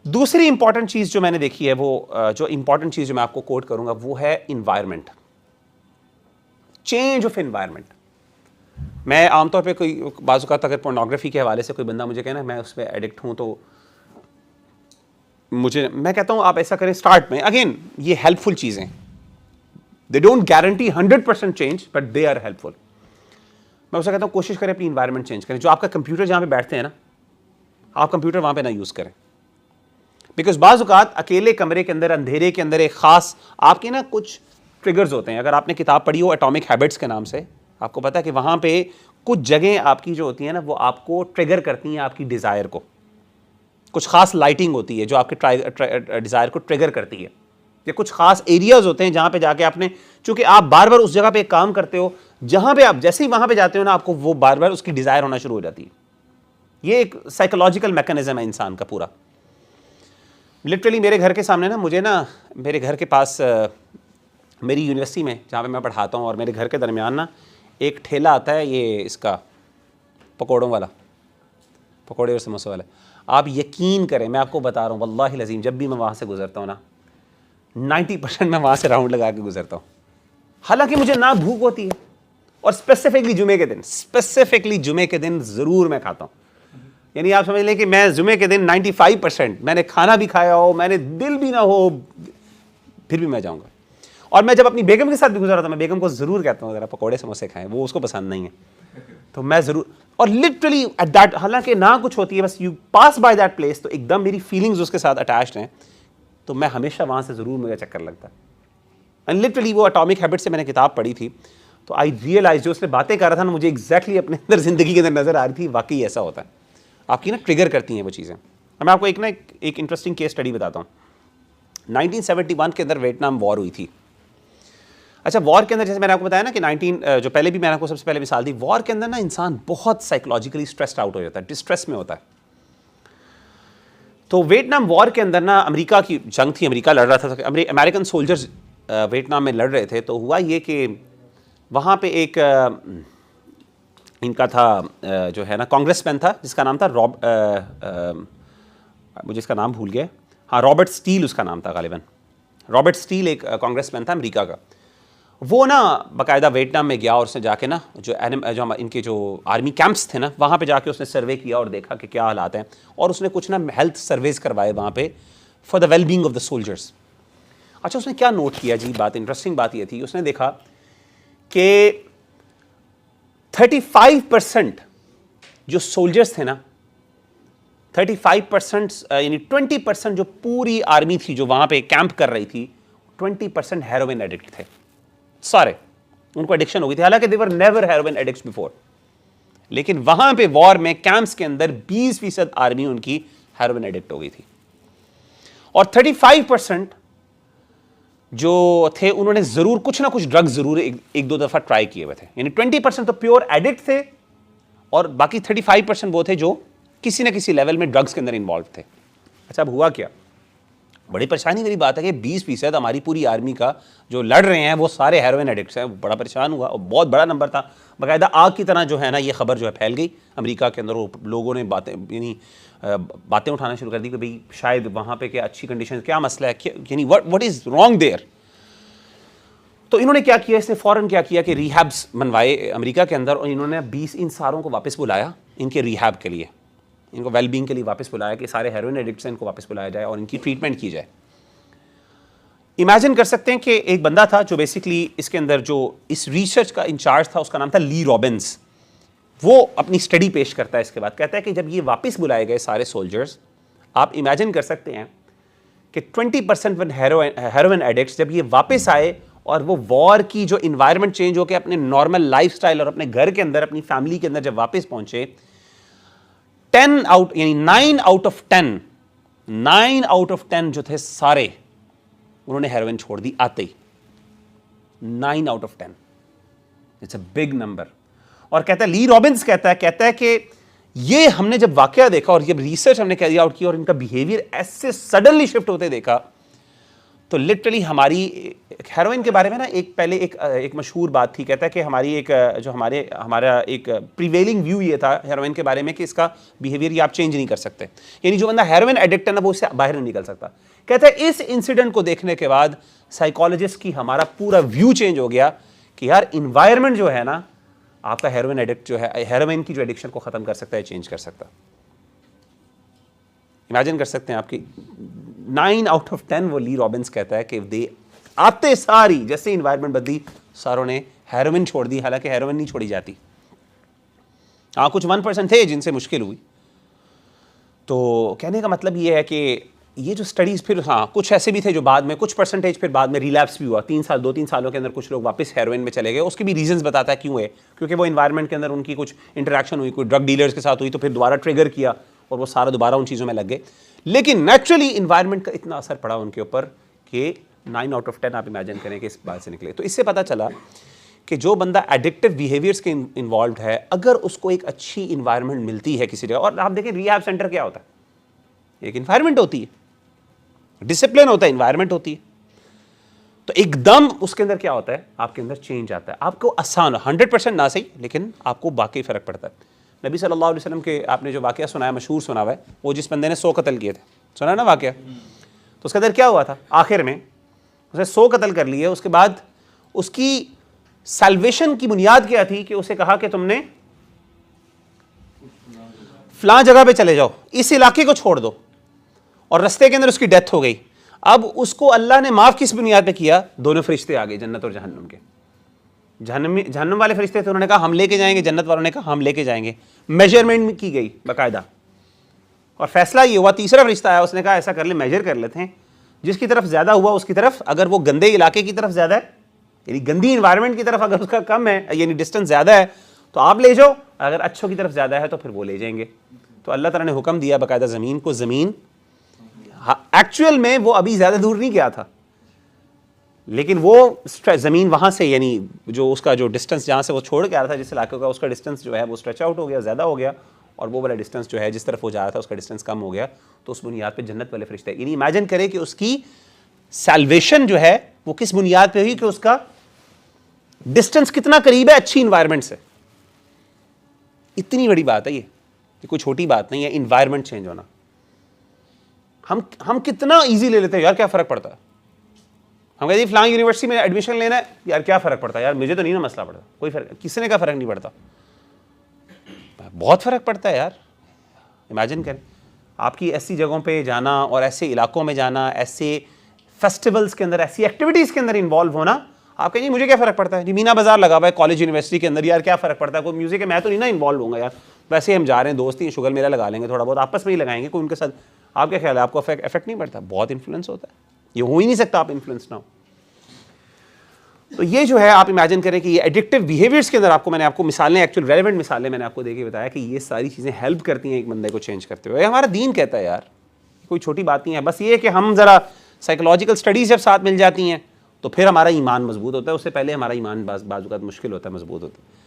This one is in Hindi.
दूसरी इंपॉर्टेंट चीज जो मैंने देखी है जो इंपॉर्टेंट चीज जो मैं आपको कोट करूंगा वो है इन्वायरमेंट, चेंज ऑफ इन्वायरमेंट। मैं आमतौर पे कोई बाज़ औक़ात अगर पोर्नोग्राफी के हवाले से कोई बंदा मुझे कहना मैं उस पर एडिक्ट हूं तो मैं कहता हूं आप ऐसा करें स्टार्ट में। अगेन ये हेल्पफुल चीजें, they don't guarantee 100% change but they are helpful. मैं उसे कहता हूं कोशिश करें अपनी इन्वायरमेंट चेंज करें। जो आपका कंप्यूटर जहां पे बैठते हैं ना, आप कंप्यूटर वहां पे ना यूज करें, बिकॉज बाज़ औक़ात अकेले कमरे के अंदर अंधेरे के अंदर एक खास आपके ना कुछ ट्रिगर्स होते हैं। अगर आपने किताब पढ़ी हो एटॉमिक हैबिट्स के नाम से, आपको पता है कि वहां पे कुछ जगह आपकी जो होती है ना वो आपको ट्रिगर करती हैं आपकी डिजायर को। कुछ खास लाइटिंग होती है जो आपके डिजायर को ट्रिगर करती है, या कुछ खास एरियाज होते हैं जहां पे जाके आपने, चूंकि आप बार बार उस जगह पे काम करते हो जहां पे आप जैसे ही वहां पे जाते हो ना आपको वो बार बार उसकी डिजायर होना शुरू हो जाती है। ये एक साइकोलॉजिकल मैकेनिज्म है इंसान का पूरा। लिटरली मेरे घर के सामने ना, मुझे ना मेरे घर के पास मेरी यूनिवर्सिटी में जहाँ पे मैं पढ़ाता हूँ और मेरे घर के दरमियान ना एक ठेला आता है, ये इसका पकौड़ों वाला, पकौड़े और समोसे वाला। आप यकीन करें, मैं आपको बता रहा हूँ वल्लाहि लज़ीम, जब भी मैं वहाँ से गुजरता हूँ ना 90% मैं वहाँ से राउंड लगा के गुजरता हूँ। हालांकि मुझे ना भूख होती है और स्पेसिफिकली जुमे के दिन ज़रूर मैं खाता हूँ। यानी आप समझ लें कि मैं जुमे के दिन 95% मैंने खाना भी खाया हो, मैंने दिल भी ना हो, फिर भी मैं जाऊँगा। और मैं जब अपनी बेगम के साथ भी गुजरा था, मैं बेगम को ज़रूर कहता हूँ ज़रा पकौड़े समोसे खाएं, वो उसको पसंद नहीं है तो मैं ज़रूर। और लिटरली एट दैट, हालांकि ना कुछ होती है, बस you pass by that place तो एकदम मेरी फीलिंग्स उसके साथ अटैच्ड हैं, तो मैं हमेशा वहाँ से ज़रूर मुझे चक्कर लगता है। एंड लिटरली वो एटॉमिक हैबिट से मैंने किताब पढ़ी थी तो आई रियलाइज, जो उसने बातें कर रहा था ना मुझे एग्जैक्टली अपने अंदर ज़िंदगी के अंदर नज़र आ रही थी। वाकई ऐसा होता है, आपकी ना ट्रिगर करती हैं वो चीज़ें। मैं आपको एक इंटरेस्टिंग केस स्टडी बताता हूँ। 1971 के अंदर वियतनाम वॉर हुई थी। अच्छा, वॉर के अंदर जैसे मैंने आपको बताया ना कि जो पहले भी मैंने आपको सबसे पहले मिसाल दी, वॉर के अंदर ना इंसान बहुत साइकोलॉजिकली स्ट्रेस्ड आउट हो जाता है, डिस्ट्रेस में होता है। तो वियतनाम वॉर के अंदर ना अमेरिका की जंग थी, अमेरिका लड़ रहा था, अमेरिकन सोल्जर्स वियतनाम में लड़ रहे थे। तो हुआ ये कि वहाँ पे एक इनका था जो है ना कांग्रेसमैन था जिसका नाम था मुझे इसका नाम भूल गया, हाँ रॉबर्ट स्टील उसका नाम था गालिबन। रॉबर्ट स्टील एक कांग्रेसमैन था अमेरिका का। वो ना बाकायदा वियतनाम में गया और उसने जाके ना जो इनके जो आर्मी कैंप्स थे ना वहाँ पे जाके उसने सर्वे किया और देखा कि क्या हालात हैं, और उसने कुछ ना हेल्थ सर्वेज करवाए वहाँ पे for the well being of the soldiers. अच्छा, उसने क्या नोट किया जी, बात इंटरेस्टिंग बात ये थी, उसने देखा कि 35% जो सोल्जर्स थे ना, 35% यानी 20% जो पूरी आर्मी थी जो वहाँ पे कैंप कर रही थी, 20% हेरोइन एडिक्ट थे सारे, उनको एडिक्शन हो गई थी। हालांकि they were never heroin addicts before, लेकिन वहां पे वॉर में कैंप्स के अंदर 20% आर्मी उनकी हेरोइन एडिक्ट हो गई थी। और 35% जो थे उन्होंने जरूर कुछ ना कुछ ड्रग्स जरूर एक दो दफा ट्राई किए हुए थे। यानी 20% तो प्योर एडिक्ट थे और बाकी 35% वो थे जो किसी ना किसी लेवल में ड्रग्स के अंदर इन्वॉल्व थे। अच्छा, अब हुआ क्या, बड़ी परेशानी वाली बात है कि 20% हमारी पूरी आर्मी का जो लड़ रहे हैं वो सारे हेरोइन एडिक्ट्स हैं। बड़ा परेशान हुआ और बहुत बड़ा नंबर था, बाकायदा आग की तरह जो है ना ये खबर जो है फैल गई अमेरिका के अंदर। लोगों ने बातें उठाना शुरू कर दी कि भाई शायद वहाँ पे क्या अच्छी कंडीशन, क्या मसला है, यानी व्हाट इज रॉन्ग देयर। तो इन्होंने क्या किया, इसने फ़ौरन क्या किया कि रिहैब्स बनवाए अमेरिका के अंदर, और इन्होंने 20 इन सारों को वापस बुलाया इनके रिहैब के लिए, इनको वेलबींग के लिए वापस बुलाया कि सारे हेरोइन एडिक्ट्स हैं इनको वापस बुलाया जाए और इनकी ट्रीटमेंट की जाए। इमेजिन कर सकते हैं कि एक बंदा था जो बेसिकली इसके अंदर जो इस रिसर्च का इंचार्ज था, उसका नाम था ली रॉबिन्स। वो अपनी स्टडी पेश करता है इसके बाद, कहता है कि जब ये वापस बुलाए गए सारे सोल्जर्स, आप इमेजिन कर सकते हैं कि 20% हेरोइन एडिक्ट्स जब ये वापस आए और वो वॉर की जो इन्वायरमेंट चेंज होकर अपने नॉर्मल लाइफस्टाइल और अपने घर के अंदर अपनी फैमिली के अंदर जब वापस पहुंचे, 9 आउट ऑफ 10 जो थे सारे उन्होंने हेरोइन छोड़ दी आते ही। 9 out of 10, it's a big number. और कहता है ली रॉबिन्स कहता है कि ये हमने जब वाकया देखा और जब रिसर्च हमने कैरी आउट की और इनका बिहेवियर ऐसे सडनली शिफ्ट होते देखा, तो लिटरली हमारी हेरोइन के बारे में ना पहले एक मशहूर बात थी, कहता है कि हमारी हमारा एक प्रिवेलिंग व्यू ये था हेरोइन के बारे में कि इसका बिहेवियर ये आप चेंज नहीं कर सकते, यानी जो बंदा हेरोइन एडिक्ट है ना वो उससे बाहर नहीं निकल सकता। कहता है इस इंसिडेंट को देखने के बाद साइकोलॉजिस्ट की हमारा पूरा व्यू चेंज हो गया कि यार इन्वायरमेंट जो है ना आपका हेरोइन एडिक्ट जो है, हेरोइन की जो एडिक्शन को खत्म कर सकता है, चेंज कर सकता है। इमेजिन कर सकते हैं आपकी 9 आउट ऑफ 10 वो ली रॉबिन्स कहता है कि दे आते सारी जैसे इन्वायरमेंट बदली सारों ने हेरोइन छोड़ दी, हालांकि हेरोइन नहीं छोड़ी जाती। हाँ कुछ 1% थे जिनसे मुश्किल हुई। तो कहने का मतलब ये है कि ये जो स्टडीज़ फिर हाँ कुछ ऐसे भी थे जो बाद में कुछ परसेंटेज फिर बाद में रिलैप्स भी हुआ, 2-3 सालों के अंदर कुछ लोग वापस हेरोइन में चले गए। उसके भी रीजंस बताता है क्यों है, क्योंकि वो इन्वायरमेंट के अंदर उनकी कुछ इंटरेक्शन हुई, कोई ड्रग डीलर्स के साथ हुई तो फिर दोबारा ट्रिगर किया और वो सारा दोबारा उन चीज़ों में लग गए। लेकिन नेचुरली इन्वायरमेंट का इतना असर पड़ा उनके ऊपर कि 9 आउट ऑफ 10 आप इमेजिन करें कि इस बात से निकले। तो इससे पता चला कि जो बंदा एडिक्टिव बिहेवियर्स के इन्वॉल्व है, अगर उसको एक अच्छी इन्वायरमेंट मिलती है किसी जगह, और आप देखें रिहैब सेंटर क्या होता है, एक इन्वायरमेंट होती है, डिसिप्लिन होता है, इन्वायरमेंट होती है, तो एकदम उसके अंदर क्या होता है, आपके अंदर चेंज आता है। आपको आसान 100% ना सही, लेकिन आपको वाकई फ़र्क पड़ता है। नबी सल्लल्लाहु अलैहि वसल्लम के आपने जो वाक़या सुनाया, मशहूर सुना हुआ है, वो जिस बंदे ने 100 कत्ल किए थे, सुना ना वाक़या, तो उसके अंदर क्या हुआ था, आखिर में उसने 100 कत्ल कर लिए। उसके बाद उसकी सैल्वेशन की बुनियाद क्या थी कि उसे कहा कि तुमने फलां जगह पे चले जाओ, इस इलाके को छोड़ दो, और रास्ते के अंदर उसकी डेथ हो गई। अब उसको अल्लाह ने माफ़ किस बुनियाद पे किया, दोनों फरिश्ते आ गए जन्नत और जहन्नम के। जहन्नम वाले फरिश्ते थे, उन्होंने कहा हम लेके जाएंगे, जन्नत वालों ने कहा हम लेके जाएंगे। मेजरमेंट की गई बाकायदा, और फैसला ये हुआ, तीसरा फरिश्ता आया, उसने कहा ऐसा कर ले, मेजर कर लेते हैं, जिसकी तरफ ज़्यादा हुआ उसकी तरफ, अगर वो गंदे इलाके की तरफ ज़्यादा है, यानी गंदी इन्वायरमेंट की तरफ अगर उसका कम है, यानी डिस्टेंस ज़्यादा है, तो आप ले जाओ, अगर अच्छों की तरफ ज़्यादा है तो फिर वो ले जाएंगे। तो अल्लाह ताला ने हुक्म दिया बाकायदा ज़मीन को, ज़मीन एक्चुअल में वो अभी ज़्यादा दूर नहीं गया था, लेकिन वो ज़मीन वहाँ से, यानी जो उसका जो डिस्टेंस जहाँ से वो छोड़ के आ रहा था जिस इलाके का, उसका डिस्टेंस जो है वो स्ट्रेच आउट हो गया, ज़्यादा हो गया, और वो वाला डिस्टेंस जो है जिस तरफ वो जा रहा था उसका डिस्टेंस कम हो गया। तो उस बुनियाद पे जन्नत वाले फरिश्ते, यानी इमेजिन करें कि उसकी सैल्वेशन जो है वो किस बुनियाद पे हुई कि उसका डिस्टेंस कितना करीब है अच्छी इन्वायरमेंट से। इतनी बड़ी बात है ये कोई छोटी बात नहीं है, इन्वायरमेंट चेंज होना। हम कितना ईजी ले लेते हैं, यार क्या फ़र्क पड़ता है, हम कहते हैं फलां यूनिवर्सिटी में एडमिशन लेना है, यार क्या फ़र्क पड़ता है, यार मुझे तो नहीं ना मसला पड़ता, कोई फ़र्क, किसी ने का फ़र्क नहीं पड़ता, बहुत फ़र्क पड़ता है यार। इमेजिन करें आपकी ऐसी जगहों पे जाना और ऐसे इलाकों में जाना, ऐसे फेस्टिवल्स के अंदर, ऐसी एक्टिविटीज़ के अंदर इन्वॉल्व होना। आप कहेंगे मुझे क्या फ़र्क पड़ता है जी, मीना बाजार लगा हुआ है कॉलेज यूनिवर्सिटी के अंदर, यार क्या फ़र्क पड़ता है, कोई म्यूज़िक है, मैं तो नहीं ना इन्वॉल्व होऊंगा यार, वैसे हम जा रहे हैं, दोस्त ही, शुगर मेला लगा लेंगे, थोड़ा बहुत आपस में ही लगाएंगे, कोई उनके साथ। आप क्या ख्याल है, आपको इफेक्ट नहीं पड़ता? बहुत इन्फ्लुएंस होता है, ये हो ही नहीं सकता आप इन्फ्लुएंस ना हो। तो ये जो है आप इमेजिन करें कि ये एडिक्टिव बिहेवियर्स के अंदर मैंने आपको मिसालें, एक्चुअल रेलेवेंट मिसालें मैंने आपको देके बताया कि ये सारी चीज़ें हेल्प करती हैं एक बंदे को चेंज करते हुए। हमारा दीन कहता है यार, कोई छोटी बात नहीं है, बस ये कि हम ज़रा साइकोलॉजिकल स्टडीज़ जब साथ मिल जाती हैं तो फिर हमारा ईमान मजबूत होता है, उससे पहले हमारा ईमान बाज़ मुश्किल होता है, मजबूत होता है।